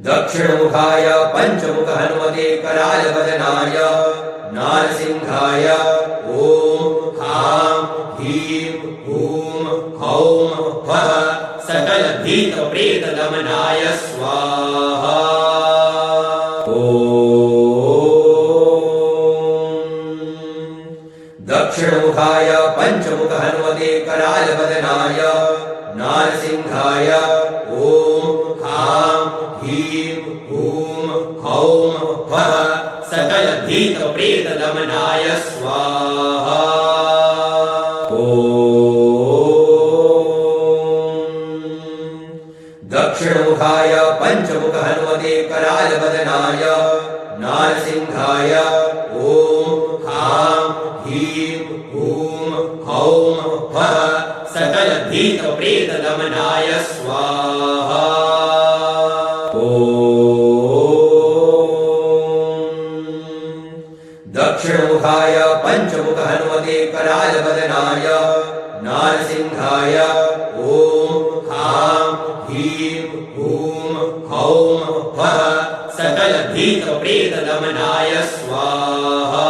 दक्षिणमुखाय पंचमुख हनुमते कराल वदनाय नारसिंहाय ओम हां ह्रीं हूं हौं फः सकल भीत प्रेत दमनाय स्वाहा। दक्षिणमुखाय पंचमुख हनुमते कराल वदनाय नारसिंहाय ओम हां ह्रीं हूं हौं फः सकल भीत प्रेत दमनाय स्वाहा। दक्षिणमुखाय पंचमुख हनुमते कराल वदनाय नारसिंहाय ओम हां ह्रीं हूं हौं फः सकल भीत प्रेत दमनाय स्वाहा। दक्षिणमुखाय पंचमुख हनुमते कराल वदनाय नारसिंहाय ओम हां ह्रीं हूं हौं फः सकल भीत प्रेत दमनाय स्वाहा।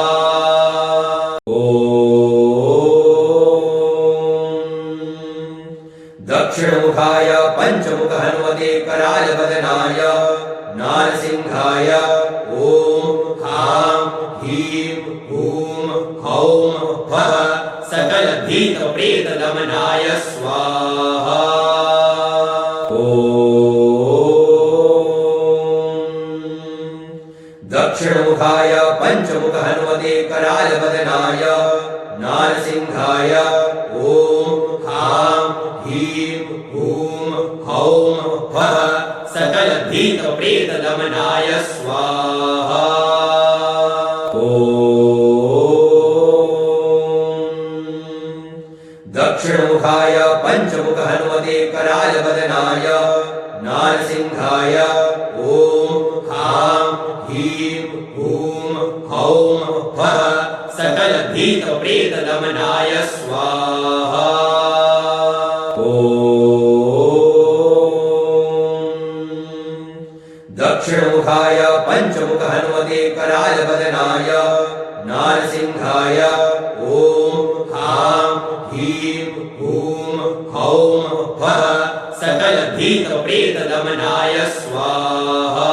दक्षिणमुखाय पंचमुख हनुमते कराल वदनाय नारसिंहाय ओम हां ह्रीं हूं हौं फः सकल भीत प्रेत दमनाय स्वाहा। दक्षिणमुखाय पंचमुख हनुमते कराल वदनाय नारसिंहाय ओम हां ह्रीं हूं हौं फः सकल भीत प्रेत दमनाय स्वाहा। दक्षिणमुखाय पंचमुख हनुमते कराल वदनाय नारसिंहाय ओम हां ह्रीं हूं हौं फः सकल भीत प्रेत दमनाय स्वाहा। दक्षिणमुखाय पंचमुख हनुमते कराल वदनाय नारसिंहाय ओम हां ह्रीं हूं हौं फः सकल भीत प्रेत दमनाय स्वाहा।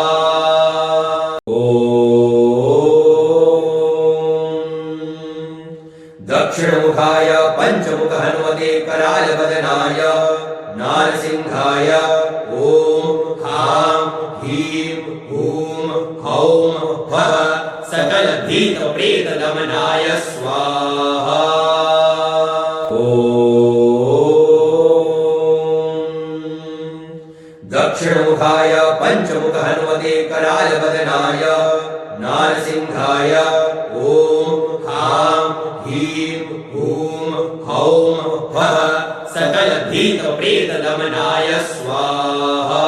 दक्षिणमुखाय पंचमुख हनुमते कराल वदनाय नारसिंहाय ओम हां ह्रीं हूं हौं फः सकल भीत प्रेत दमनाय स्वाहा। दक्षिणमुखाय पंचमुख हनुमते कराल वदनाय नारसिंहाय ओम हां ह्रीं हूं हौं फः सकल भीत प्रेत दमनाय स्वाहा।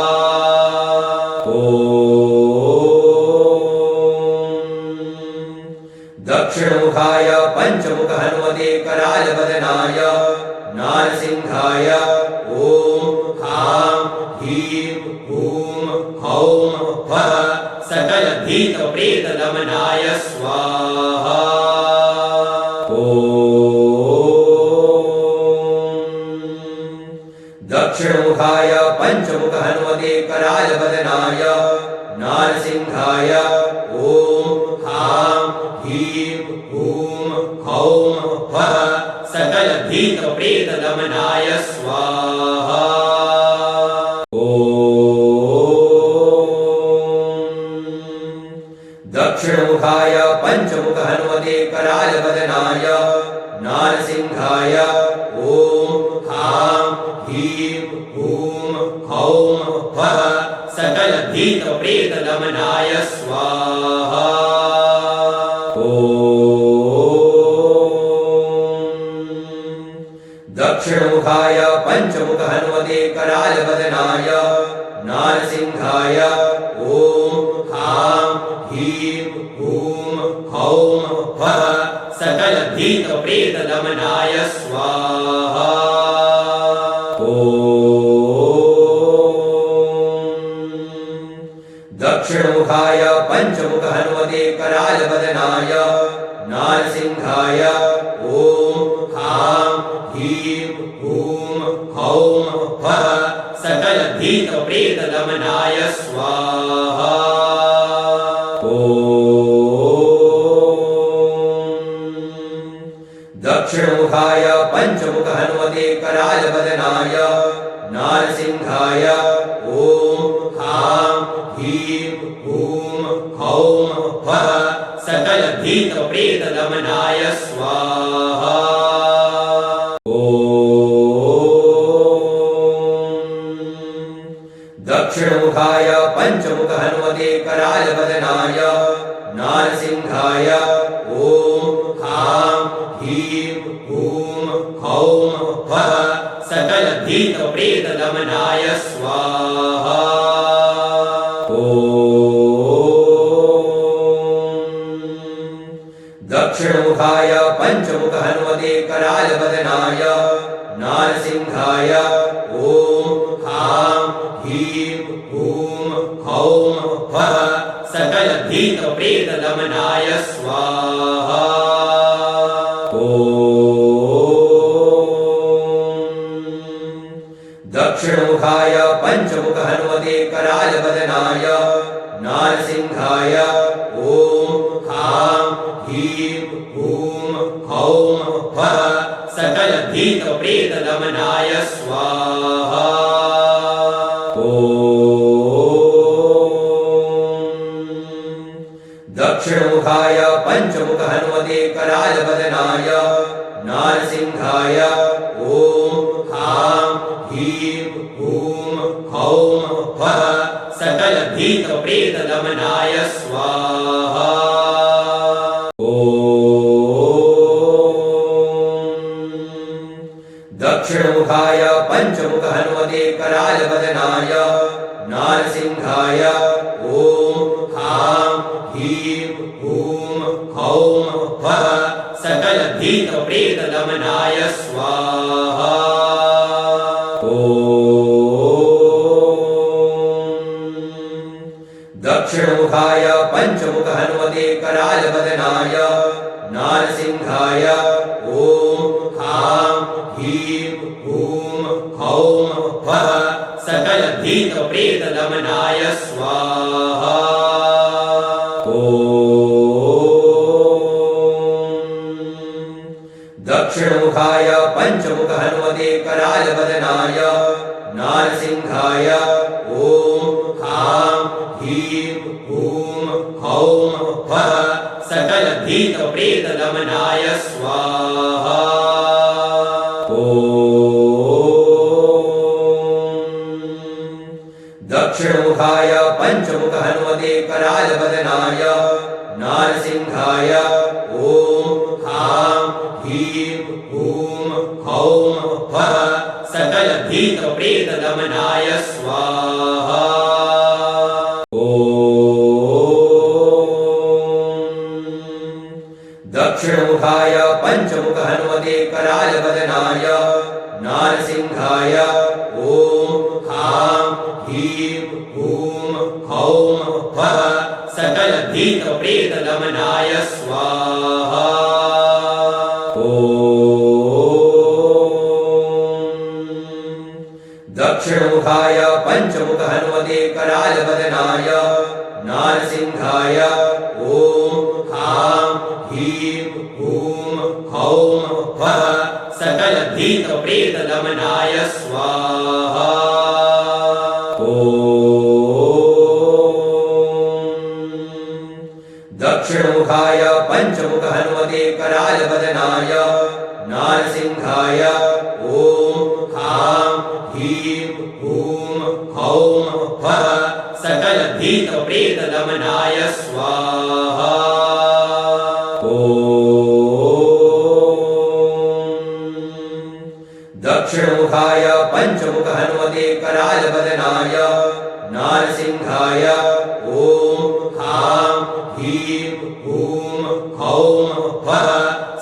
दक्षिणमुखाय पंचमुख हनुमते कराल वदनाय नारसिंहाय ओम हां ह्रीं हूं हौं फः सकल भीत प्रेत दमनाय स्वाहा। दक्षिणमुखाय पंचमुख हनुमते कराल वदनाय नारसिंहाय ओम हां ह्रीं हूं हौं फः सकल भीत प्रेत दमनाय स्वाहा। दक्षिणमुखाय पंचमुख हनुमते कराल वदनाय नारसिंहाय ओम हां ह्रीं हूं हौं फः सकल भीत प्रेत दमनाय स्वाहा। दक्षिणमुखाय पंचमुख हनुमते कराल वदनाय नारसिंहाय ओम हां ह्रीं हूं हौं फः सकल भीत प्रेत दमनाय स्वाहा। दक्षिणमुखाय पंचमुख हनुमते कराल बदनाय नारसिंहाय ओम हां ह्रीं हूं हौं फः सकल भीत प्रेत दमनाय स्वाहा। दक्षिणमुखाय पंचमुख हनुमते कराल बदनाय नारसिंहाय ओम हां ह्रीं हूं हौं फः सकल भीत प्रेत दमनाय स्वाहा। दक्षिणमुखाय पंचमुख हनुमते कराल बदनाय नारसिंहाय ओम हां ह्रीं हूं हौं फः सकल भीत प्रेत दमनाय स्वाहा। दक्षिणमुखाय पंचमुख हनुमते कराल बदनाय नारसिंहाय ओम हां ह्रीं हूं हौं फः सकल भीत प्रेत दमनाय स्वाहा। दक्षिणमुखाय पंचमुख हनुमते कराल बदनाय नारसिंहाय ओम हां ह्रीं हूं हौं फः सकल भीत प्रेत दमनाय स्वाहा। दक्षिणमुखाय पंचमुख हनुमते कराल बदनाय नारसिंहाय ओम हां ह्रीं हूं हौं फः सकल भीत प्रेत दमनाय स्वाहा। दक्षिणमुखाय पंचमुख हनुमते कराल बदनाय नारसिंहाय ओम हां ह्रीं हूं हौं फः सकल भीत प्रेत दमनाय स्वाहा। दक्षिणमुखाय पंचमुख हनुमते कराल बदनाय नारसिंहाय ओम हां ह्रीं हूं हौं फः सकल भीत प्रेत दमनाय स्वाहा। दक्षिणमुखाय पंचमुख हनुमते कराल बदनाय नारसिंहाय ओम हां ह्रीं हूं हौं फः सकल भीत प्रेत दमनाय स्वाहा। दक्षिणमुखाय पंचमुख हनुमते कराल बदनाय नारसिंहाय ओम हां ह्रीं हूं हौं फः सकल भीत प्रेत दमनाय स्वाहा। दक्षिणमुखाय पंचमुख हनुमते कराल बदनाय नारसिंहाय ओम हां ह्रीं हूं हौं फः सकल भीत प्रेत दमनाय स्वाहा। दक्षिणमुखाय पंचमुख हनुमते कराल बदनाय नारसिंहाय ओम हां ह्रीं हूं हौं फः सकल भीत प्रेत दमनाय स्वाहा। दक्षिणमुखाय पंचमुख हनुमते कराल बदनाय नारसिंहाय ओम हां ह्रीं हूं हौं फः सकल भीत प्रेत दमनाय स्वाहा। दक्षिणमुखाय पंचमुख हनुमते कराल बदनाय नारसिंहाय ओम हां ह्रीं हूं हौं फः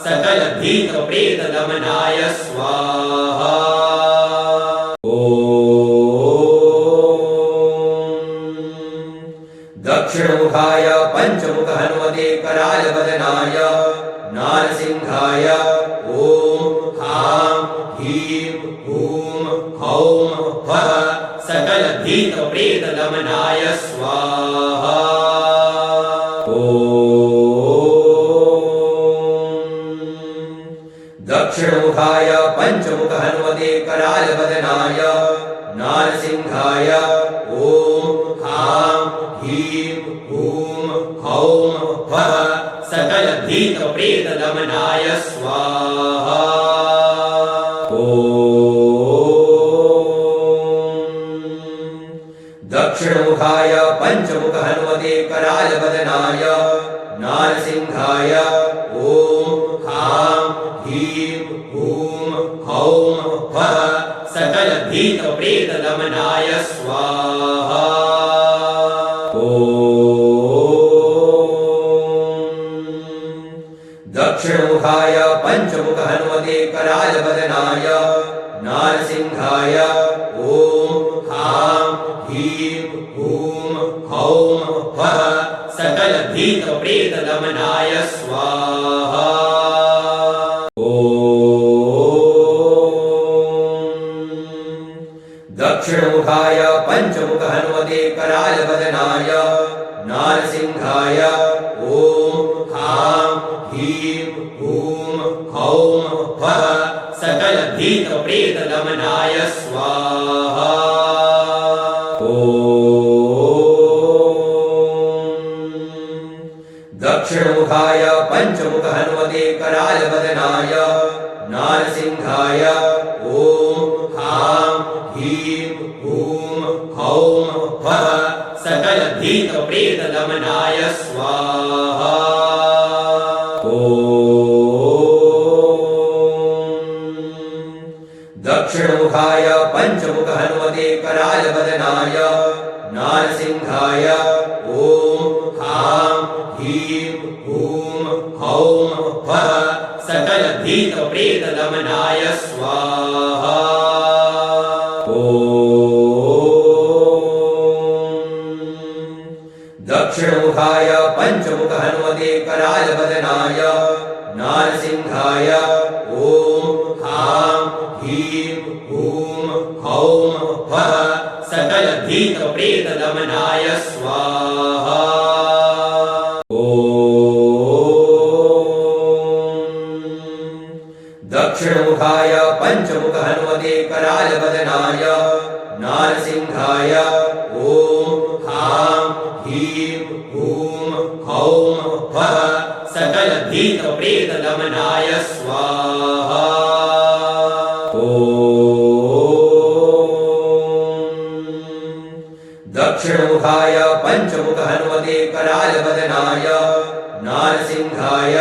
सकल भीत प्रेत दमनाय स्वाहा। दक्षिणमुखाय पंचमुख हनुमते कराल बदनाय नारसिंहाय ओम हां ह्रीं हूं हौं फः सकल भीत प्रेत दमनाय स्वाहा। दक्षिणमुखाय पंचमुख हनुमते कराल बदनाय नारसिंहाय ओम हां ह्रीं हूं हौं फः सकल भीत प्रेत दमनाय स्वाहा। दक्षिणमुखाय पंचमुख हनुमते कराल बदनाय नारसिंहाय ओम हां ह्रीं हूं हौं फः सकल भीत प्रेत दमनाय स्वाहा। दक्षिणमुखाय पंचमुख हनुमते कराल बदनाय नारसिंहाय ओम हां ह्रीं हूं हौं फः सकल भीत प्रेत दमनाय स्वाहा। दक्षिणमुखाय पंचमुख हनुमते कराल बदनाय नारसिंहाय ओम हां ह्रीं हूं हौं फः सकल भीत प्रेत दमनाय स्वाहा। दक्षिणमुखाय पंचमुख हनुमते कराल बदनाय नारसिंहाय ओम हां ह्रीं हूं हौं फः सकल भीत प्रेत दमनाय स्वाहा। दक्षिणमुखाय पंचमुख हनुमते कराल बदनाय नारसिंहाय ओम हां ह्रीं हूं हौं फः सकल भीत प्रेत दमनाय स्वाहा। दक्षिणमुखाय पंचमुख हनुमते कराल बदनाय नारसिंहाय ओम हां ह्रीं हूं हौं फः सकल भीत प्रेत दमनाय स्वाहा। दक्षिणमुखाय पंचमुख हनुमते कराल बदनाय नारसिंहाय ओम हां ह्रीं हूं हौं फः सकल भीत प्रेत दमनाय स्वाहा। दक्षिणमुखाय पंचमुख हनुमते कराल बदनाय नारसिंहाय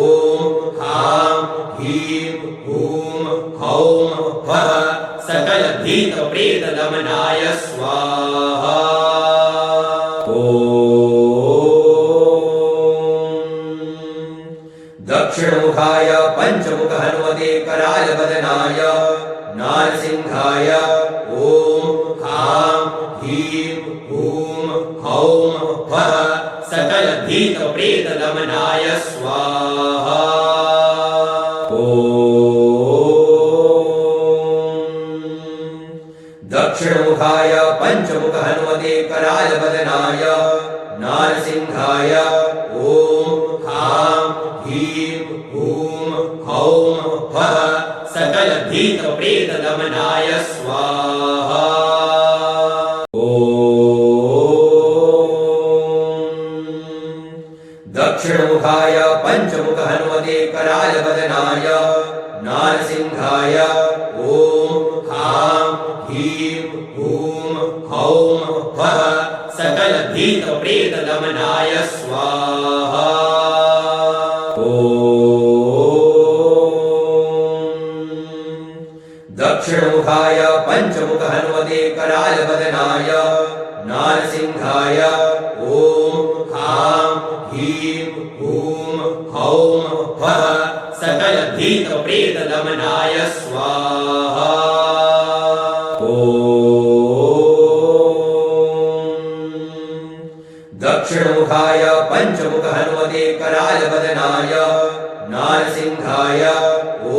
ओम हां ह्रीं हूं हौं फः सकल भीत प्रेत दमनाय स्वाहा। दक्षिणमुखाय पंचमुख हनुमते कराल बदनाय नारसिंहाय ओम हां ह्रीं हूं हौं फः सकल भीत प्रेत दमनाय स्वाहा। दक्षिणमुखाय पंचमुख हनुमते कराल बदनाय नारसिंहाय ओम हां ह्रीं हूं हौं फः सकल भीत प्रेत दमनाय स्वाहा। दक्षिणमुखाय पंचमुख हनुमते कराल बदनाय नारसिंहाय ओम हां ह्रीं हूं हौं फः सकल भीत प्रेत दमनाय स्वाहा। दक्षिणमुखाय पंचमुख हनुमते कराल बदनाय नारसिंहाय ओम हां ह्रीं हूं हौं फः सकल भीत प्रेत दमनाय स्वाहा। दक्षिणमुखाय पंचमुख हनुमते कराल बदनाय नारसिंहाय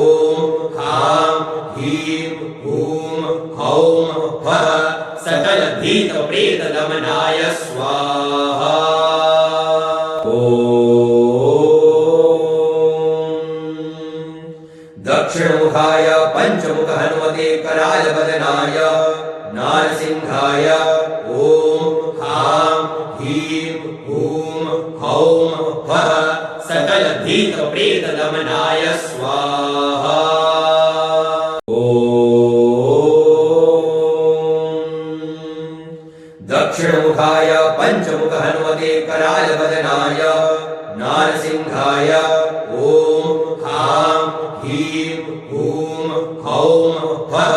ओम हां ह्रीं हूं हौं फः सकल भीत प्रेत दमनाय स्वाहा। दक्षिणमुखाय पंचमुख हनुमते कराल बदनाय नारसिंहाय ओम हां ह्रीं हूं हौं फः सकल भीत प्रेत दमनाय स्वाहा। दक्षिणमुखाय पंचमुख हनुमते कराल बदनाय नारसिंहाय ओम हां ह्रीं हूं हौं फः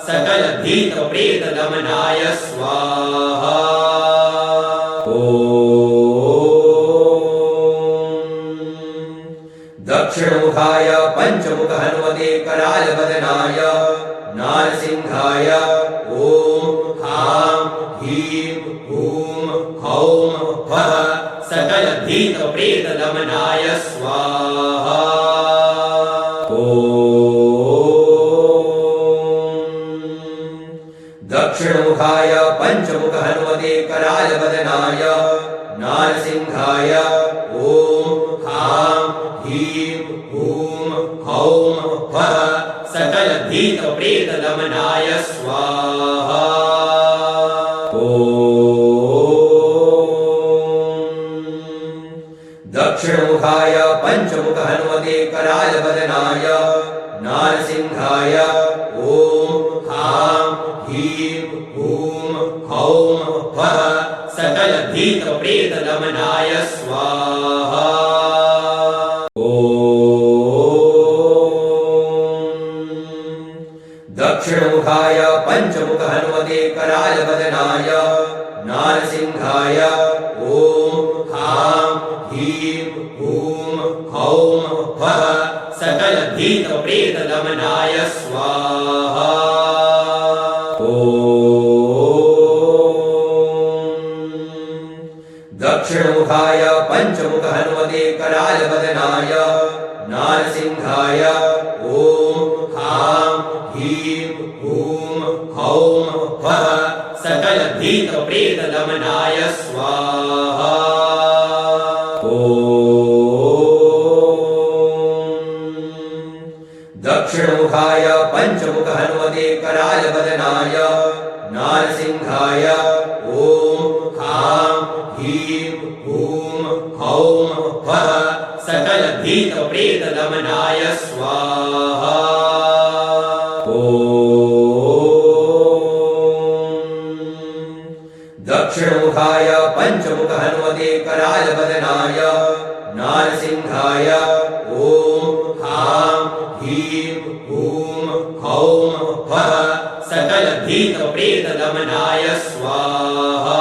सकल भीत प्रेत दमनाय स्वाहा। दक्षिणमुखाय पंचमुख हनुमते कराल बदनाय नारसिंहाय ओम हां ह्रीं हूं हौं फः सकल भीत प्रेत दमनाय स्वाहा। दक्षिणमुखाय पंचमुख हनुमते कराल बदनाय नारसिंहाय ओम हां ह्रीं हूं हौं फः सकल भीत प्रेत दमनाय स्वाहा। दक्षिणमुखाय पंचमुख हनुमते कराल बदनाय नारसिंहाय ओम हां ह्रीं हूं हौं फः सकल भीत प्रेत दमनाय स्वाहा। दक्षिणमुखाय पंचमुख हनुमते कराल बदनाय नारसिंहाय ओम हां ह्रीं हूं हौं फः सकल भीत प्रेत दमनाय स्वाहा। दक्षिणमुखाय पंचमुख हनुमते कराल बदनाय नारसिंहाय ओम हां ह्रीं हूं हौं फः सकल भीत प्रेत दमनाय स्वाहा। दक्षिणमुखाय पंचमुख हनुमते कराल बदनाय नारसिंहाय ओम हां ह्रीं हूं हौं फः सकल भीत प्रेत दमनाय स्वाहा। दक्षिणमुखाय पंचमुख हनुमते कराल बदनाय नारसिंहाय ओम हां ह्रीं हूं हौं फः सकल भीत प्रेत दमनाय स्वाहा।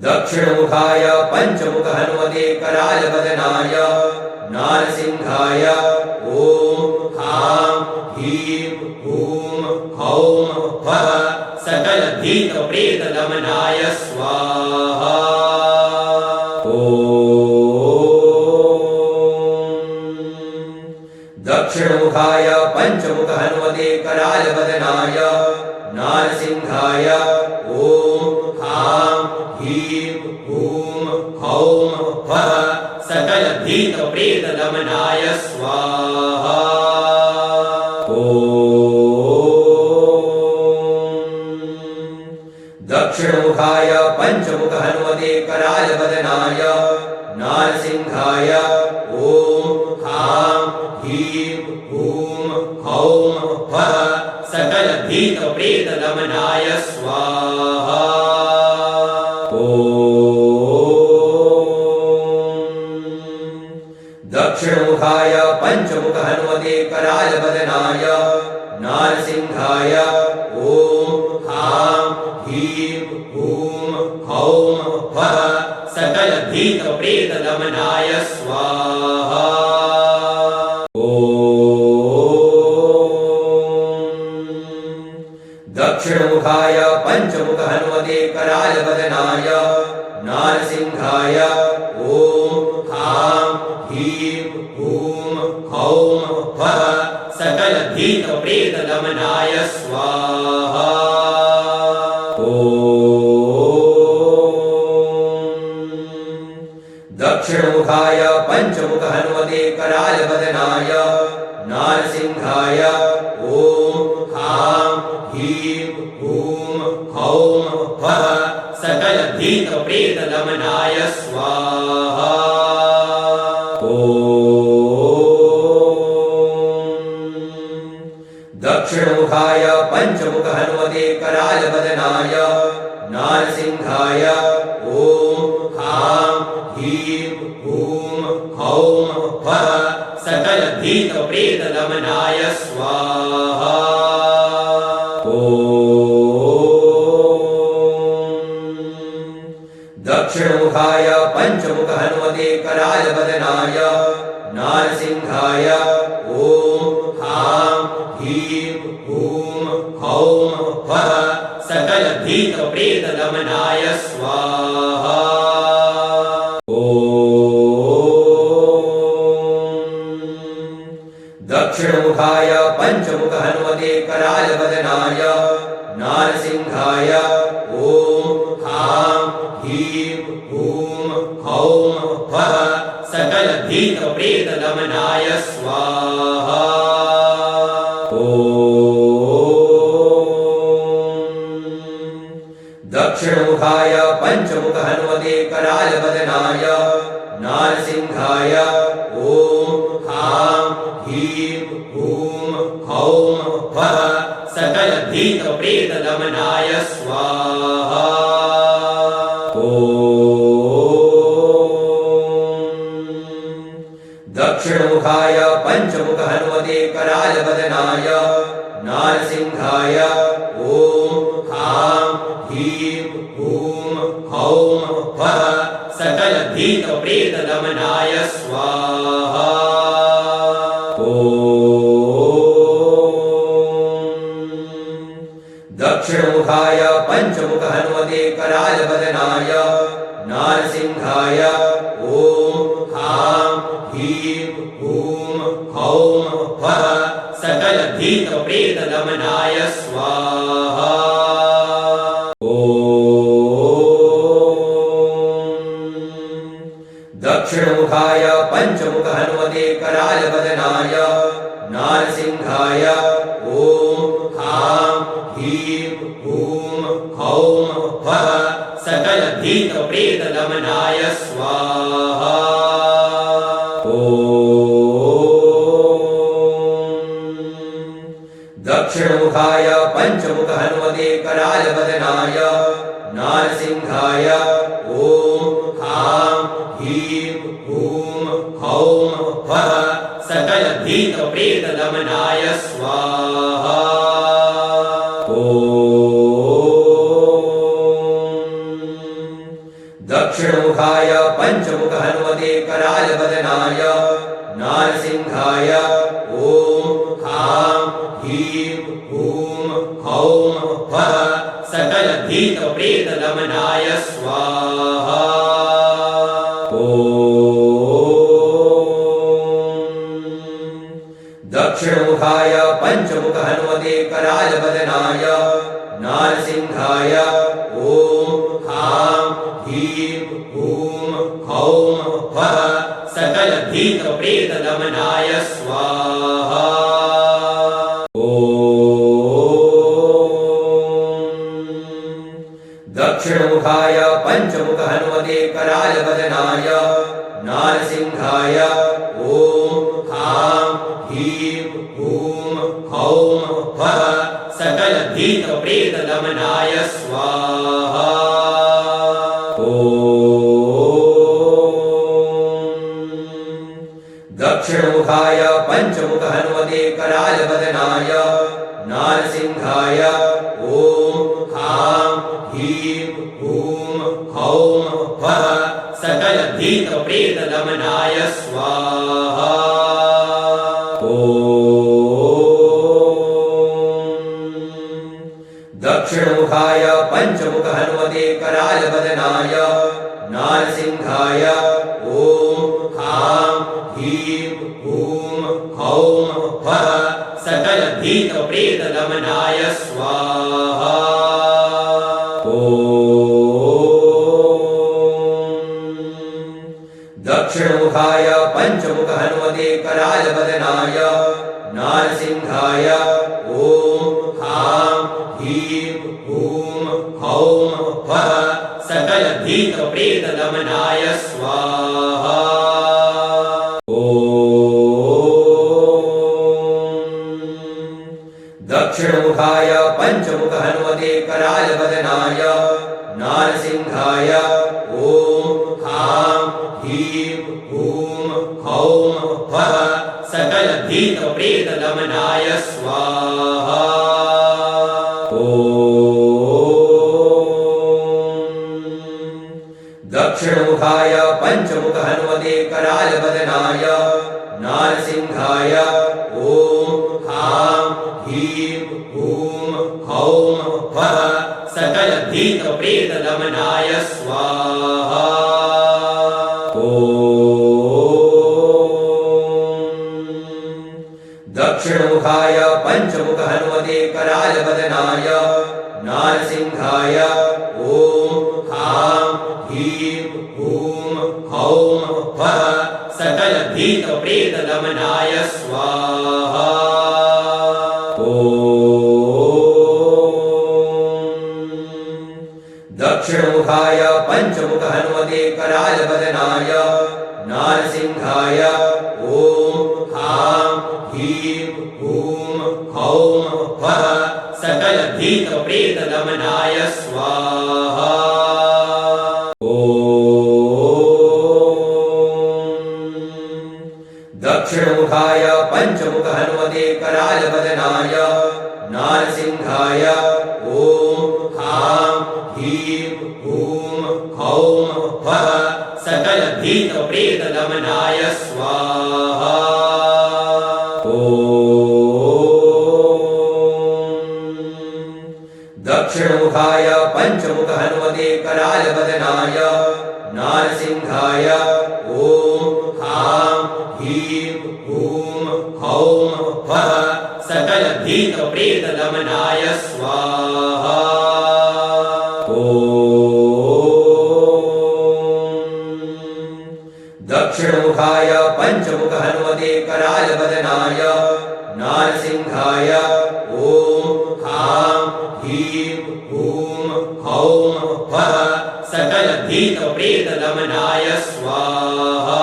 दक्षिणमुखाय पंचमुख हनुमते कराल बदनाय नारसिंहाय ओम हां ह्रीं हूं हौं फः सकल भीत प्रेत दमनाय स्वाहा। दक्षिणमुखाय पंचमुख हनुमते कराल बदनाय नारसिंहाय ओम हां ह्रीं हूं हौं फः सकल भीत प्रेत दमनाय स्वाहा। दक्षिणमुखाय पंचमुख हनुमते कराल बदनाय नारसिंहाय ओम हां ह्रीं हूं हौं फः सकल भीत प्रेत दमनाय स्वाहा। दक्षिणमुखाय पंचमुख हनुमते कराल बदनाय नारसिंहाय ओम हां ह्रीं हूं हौं फः सकल भीत प्रेत दमनाय स्वाहा। दक्षिणमुखाय पंचमुख हनुमते कराल बदनाय नारसिंहाय ओम हां ह्रीं हूं हौं फः सकल भीत प्रेत दमनाय स्वाहा। दक्षिणमुखाय पंचमुख हनुमते कराल बदनाय नारसिंहाय ओम हां ह्रीं हूं हौं फः सकल भीत प्रेत दमनाय स्वाहा। दक्षिणमुखाय पंचमुख हनुमते कराल बदनाय नारसिंहाय ओम हां ह्रीं हूं हौं फः सकल भीत प्रेत दमनाय स्वाहा। दक्षिणमुखाय पंचमुख हनुमते कराल बदनाय नारसिंहाय ओम हां ह्रीं हूं हौं फः सकल भीत प्रेत दमनाय स्वाहा। दक्षिणमुखाय पंचमुख हनुमते कराल बदनाय नारसिंहाय ओम हां ह्रीं हूं हौं फः सकल भीत प्रेत दमनाय स्वाहा। दक्षिणमुखाय पंचमुख हनुमते कराल बदनाय नारसिंहाय ओम हां ह्रीं हूं हौं फः सकल भीत प्रेत दमनाय स्वाहा। दक्षिणमुखाय पंचमुख हनुमते कराल बदनाय नारसिंहाय ओम हां ह्रीं हूं हौं फः सकल भीत प्रेत दमनाय स्वाहा। दक्षिणमुखाय पंचमुख हनुमते कराल बदनाय नारसिंहाय ओम हां ह्रीं हूं हौं फः सकल भीत प्रेत दमनाय स्वाहा। दक्षिणमुखाय पंचमुख हनुमते कराल बदनाय नारसिंहाय ओम हां ह्रीं हूं हौं फः सकल भीत प्रेत दमनाय स्वाहा। दक्षिणमुखाय पंचमुख हनुमते कराल बदनाय नारसिंहाय ओम हां ह्रीं हूं हौं फः सकल भीत प्रेत दमनाय स्वाहा। दक्षिणमुखाय पंचमुख हनुमते कराल बदनाय नारसिंहाय ओम हां ह्रीं हूं हौं फः सकल भीत प्रेत दमनाय स्वाहा। दक्षिणमुखाय पंचमुख हनुमते कराल बदनाय नारसिंहाय ओम हां ह्रीं हूं हौं फः सकल भीत प्रेत दमनाय स्वाहा। दक्षिणमुखाय पंचमुख हनुमते कराल बदनाय नारसिंहाय ओम हां ह्रीं हूं हौं फः सकल भीत प्रेत दमनाय स्वाहा। दक्षिणमुखाय पंचमुख हनुमते कराल बदनाय नारसिंहाय ओम हां ह्रीं हूं हौं फः सकल भीत प्रेत दमनाय स्वाहा। दक्षिणमुखाय पंचमुख हनुमते कराल बदनाय नारसिंहाय ओम हां ह्रीं हूं हौं फः सकल भीत प्रेत दमनाय स्वाहा। दक्षिणमुखाय पंचमुख हनुमते कराल बदनाय नारसिंहाय ओम हां ह्रीं हूं हौं फः सकल भीत प्रेत दमनाय स्वाहा। दक्षिणमुखाय पंचमुख हनुमते कराल बदनाय नारसिंहाय ओम हां ह्रीं हूं हौं फः सकल भीत प्रेत दमनाय स्वाहा। दक्षिणमुखाय पंचमुख हनुमते कराल बदनाय नारसिंहाय ओम हां ह्रीं हूं हौं फः सकल भीत प्रेत दमनाय स्वाहा। दक्षिणमुखाय पंचमुख हनुमते कराल बदनाय नारसिंहाय ओम हां ह्रीं हूं हौं फः सकल भीत प्रेत दमनाय स्वाहा। दक्षिणमुखाय पंचमुख हनुमते कराल बदनाय नारसिंहाय ओम हां ह्रीं हूं हौं फः सकल भीत प्रेत दमनाय स्वाहा। दक्षिणमुखाय पंचमुख हनुमते कराल बदनाय नारसिंहाय ओम हां ह्रीं हूं हौं फः सकल भीत प्रेत दमनाय स्वाहा। दक्षिणमुखाय पंचमुख हनुमते कराल बदनाय नारसिंहाय ओम हां ह्रीं हूं हौं फः सकल भीत प्रेत दमनाय स्वाहा। दक्षिणमुखाय पंचमुख हनुमते कराल बदनाय नारसिंहाय ओम हां ह्रीं हूं हौं फः सकल भीत प्रेत दमनाय स्वाहा।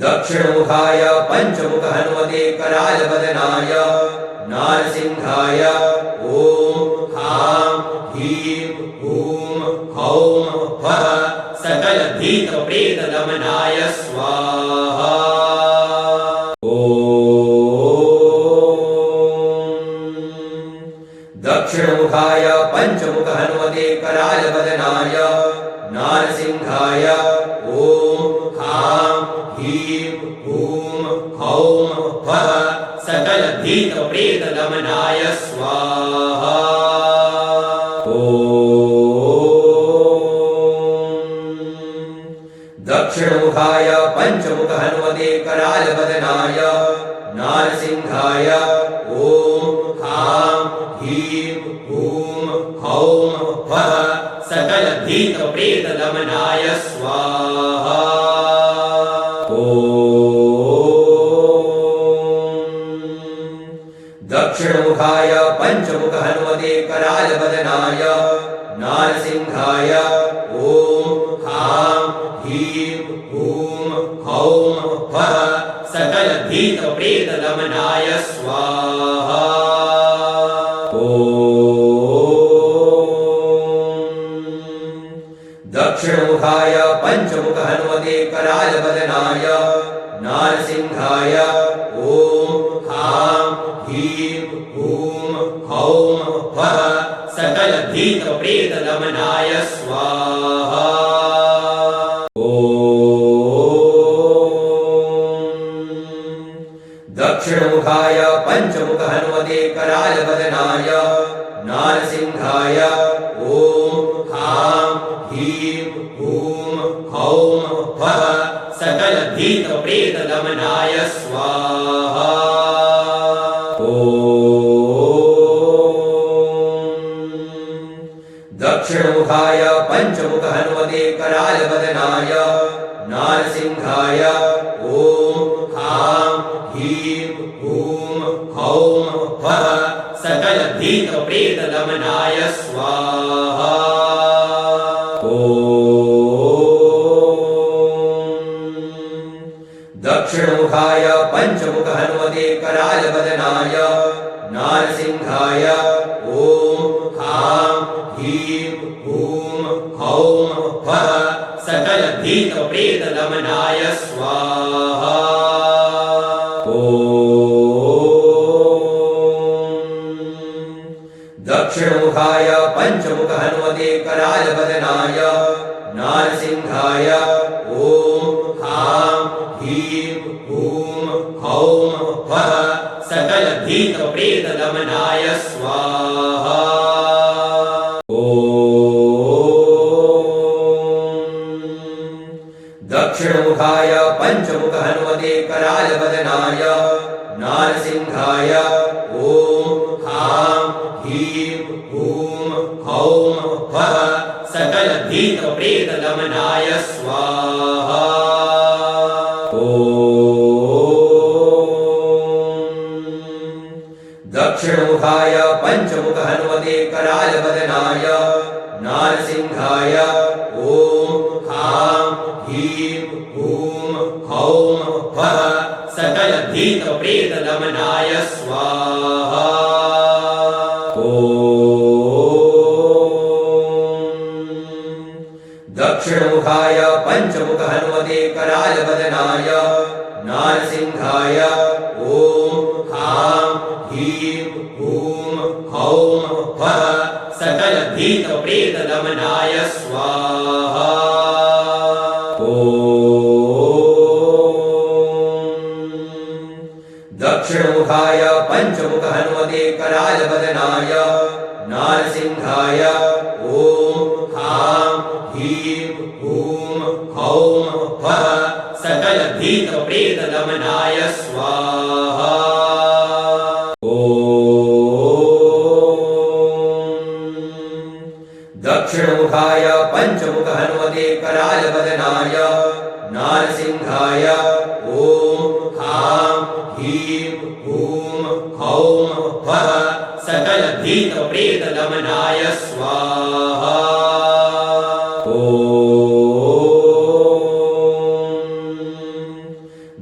दक्षिणमुखाय पंचमुख हनुमते कराल बदनाय नारसिंहाय ओम हां ह्रीं हूं हौं फः सकल भीत प्रेत दमनाय स्वाहा। दक्षिणमुखाय पंचमुख हनुमते कराल बदनाय नारसिंहाय ओम हां ह्रीं हूं हौं फः सकल भीत प्रेत दमनाय स्वाहा। दक्षिणमुखाय पंचमुख हनुमते कराल बदनाय नारसिंहाय ओम हां ह्रीं हूं हौं फः सकल भीत प्रेत दमनाय स्वाहा। दक्षिणमुखाय पंचमुख हनुमते कराल बदनाय नारसिंहाय ओम हां ह्रीं हूं हौं फः सकल भीत प्रेत दमनाय स्वाहा। दक्षिणमुखाय पंचमुख हनुमते कराल बदनाय नारसिंहाय ओम हां ह्रीं हूं हौं फः सकल भीत प्रेत दमनाय स्वाहा। दक्षिणमुखाय पंचमुख हनुमते कराल बदनाय नारसिंहाय ओम हां ह्रीं हूं हौं फः सकल भीत प्रेत दमनाय स्वाहा। दक्षिणमुखाय पंचमुख हनुमते कराल बदनाय नारसिंहाय ओम हां ह्रीं हूं हौं फः सकल भीत प्रेत दमनाय स्वाहा। दक्षिणमुखाय पंचमुख हनुमते कराल बदनाय नारसिंहाय ओम हां ह्रीं हूं हौं फः सकल भीत प्रेत दमनाय स्वाहा। दक्षिणमुखाय पंचमुख हनुमते कराल बदनाय नारसिंहाय ओम हां ह्रीं हूं हौं फः सकल भीत प्रेत दमनाय स्वाहा। दक्षिणमुखाय पंचमुख हनुमते कराल बदनाय नारसिंहाय ओम हां ह्रीं हूं हौं फः सकल भीत प्रेत दमनाय स्वाहा। दक्षिणमुखाय पंचमुख हनुमते कराल बदनाय नारसिंहाय ओम हां ह्रीं हूं हौं फः सकल भीत प्रेत दमनाय स्वाहा। दक्षिणमुखाय पंचमुख हनुमते कराल बदनाय नारसिंहाय ओम हां ह्रीं हूं हौं फः सकल भीत प्रेत दमनाय स्वाहा। दक्षिणमुखाय पंचमुख हनुमते कराल बदनाय नारसिंहाय ओम हां ह्रीं हूं हौं फः सकल भीत प्रेत दमनाय स्वाहा। दक्षिणमुखाय पंचमुख हनुमते कराल बदनाय नारसिंहाय ओम हां ह्रीं हूं हौं फः सकल भीत प्रेत दमनाय स्वाहा।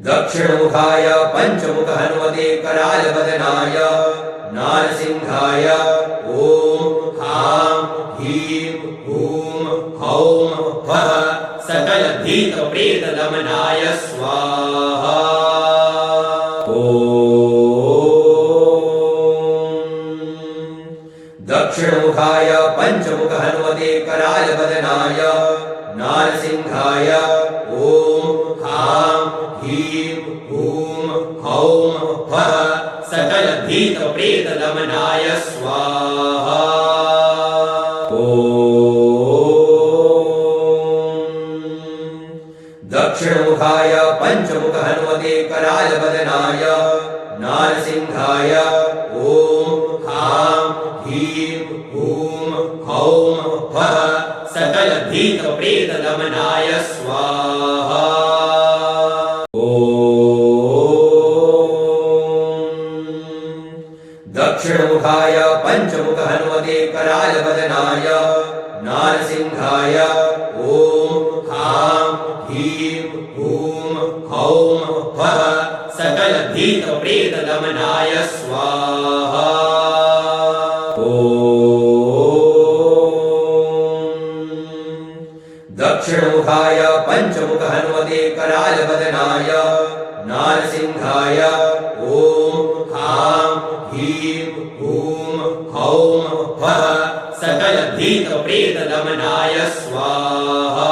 दक्षिणमुखाय पंचमुख हनुमते कराल बदनाय नारसिंहाय ओम हां ह्रीं हूं हौं फः सकल भीत प्रेत दमनाय स्वाहा। दक्षिणमुखाय पंचमुख हनुमते कराल बदनाय नारसिंहाय ओम हां ह्रीं हूं हौं फः सकल भीत प्रेत दमनाय स्वाहा। दक्षिणमुखाय पंचमुख हनुमते कराल बदनाय नारसिंहाय ओम हां ह्रीं हूं हौं फः सकल भीत प्रेत दमनाय स्वाहा। दक्षिणमुखाय पंचमुख हनुमते कराल बदनाय नारसिंहाय ओम हां ह्रीं हूं हौं फः सकल भीत प्रेत दमनाय स्वाहा। दक्षिणमुखाय पंचमुख हनुमते कराल बदनाय नारसिंहाय ओम हां ह्रीं हूं हौं फः सकल भीत प्रेत दमनाय स्वाहा।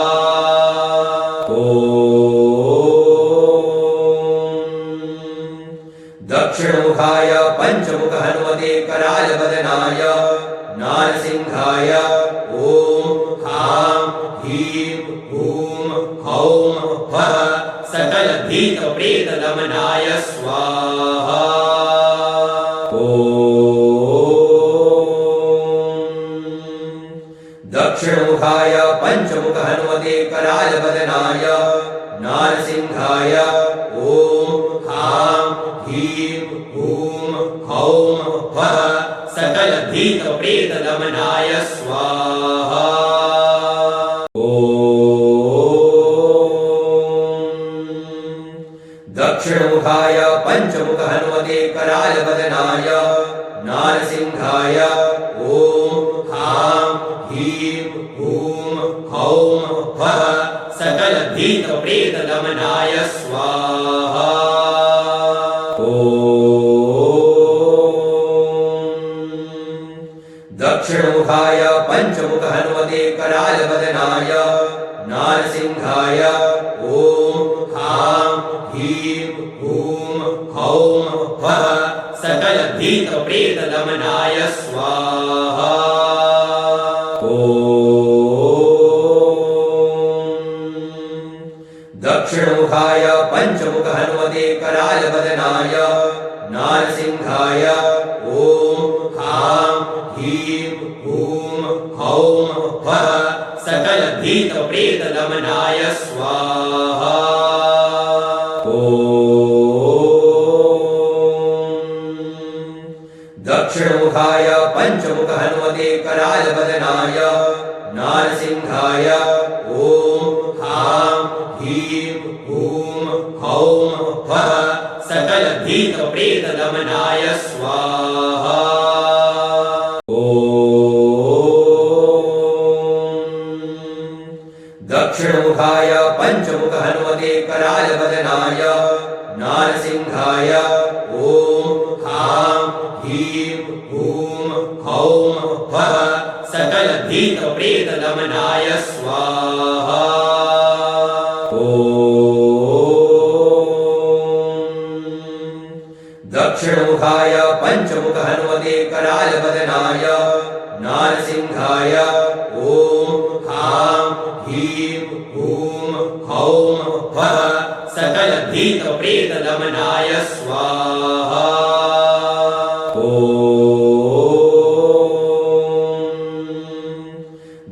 हूं हौं हः सकलभीतप्रेतदमनाय स्वाहा। दक्षिणमुखाय पञ्चमुखहनुमते करालवदनाय नारसिंहाय ॐ हां ह्रीं हूं हौं हः सकलभीतप्रेतदमनाय स्वाहा। दक्षिणमुखाय पञ्चमुखहनुमते करालवदनाय नारसिंहाय ॐ हां ह्रीं हूं हौं हः सकलभीतप्रेतदमनाय स्वाहा। दक्षिणमुखाय पञ्चमुखहनुमते करालवदनाय नारसिंहाय ॐ हां ह्रीं हूं हौं हः सकलभीतप्रेतदमनाय स्वाहा। दक्षिणमुखाय पञ्चमुखहनुमते करालवदनाय नारसिंहाय ॐ हां ह्रीं हूं हौं हः सकलभीतप्रेतदमनाय स्वाहा। दक्षिणमुखाय पञ्चमुखहनुमते करालवदनाय नारसिंहाय ॐ हां ह्रीं हूं हौं हः सकलभीतप्रेतदमनाय स्वाहा। दक्षिणमुखाय पञ्चमुखहनुमते करालवदनाय नारसिंहाय ॐ हां ह्रीं हूं हौं हः सकलभीतप्रेतदमनाय स्वाहा। दक्षिणमुखाय पञ्चमुखहनुमते करालवदनाय नारसिंहाय ॐ हां ह्रीं हूं हौं हः सकलभीतप्रेतदमनाय स्वाहा।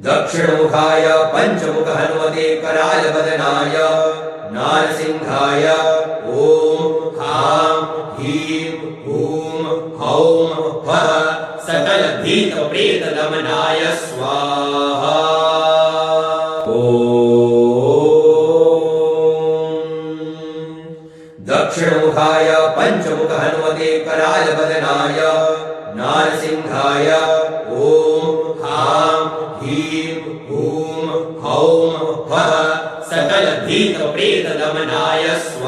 दक्षिणमुखाय पञ्चमुखहनुमते करालवदनाय नारसिंहाय ॐ हां ह्रीं हूं हौं हः सकलभीतप्रेतदमनाय स्वाहा। दक्षिणमुखाय पञ्चमुखहनुमते करालवदनाय नारसिंहाय ॐ हां ह्रीं हूं हौं हः सकलभीतप्रेतदमनाय स्वाहा।